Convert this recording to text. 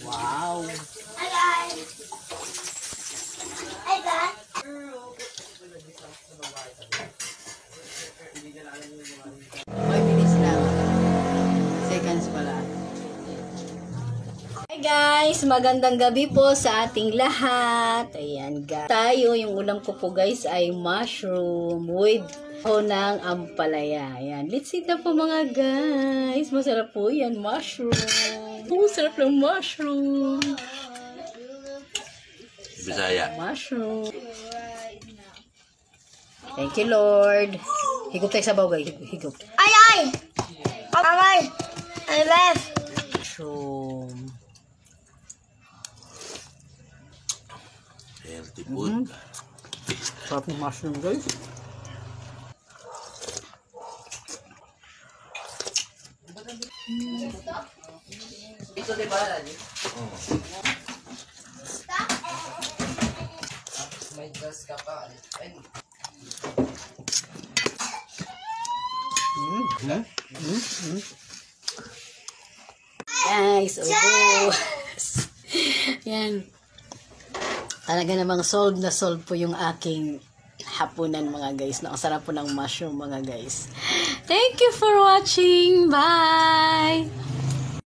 Wow. Hi guys. Hi guys. May minutes lang. Seconds pala. Hi guys! Magandang gabi po sa ating lahat. Ayan guys. Tayo, yung ulam ko po guys ay mushroom with ng ampalaya. Ayan. Let's eat na po mga guys. Masarap po yan. Mushroom. Sarap ng mushroom. Bisaya. Mushroom. Thank you Lord. Higop tayo sa guys. Higop. Ay ay. Ay. I left. Mushroom. Healthy food. Sarap ng mushroom guys. Ito di ba? May gas ka pa. Ay. Guys, ubos. Yan. Talaga namang solve na solve po yung aking hapunan mga guys. Ang sarap po ng mushroom mga guys. Thank you for watching. Bye!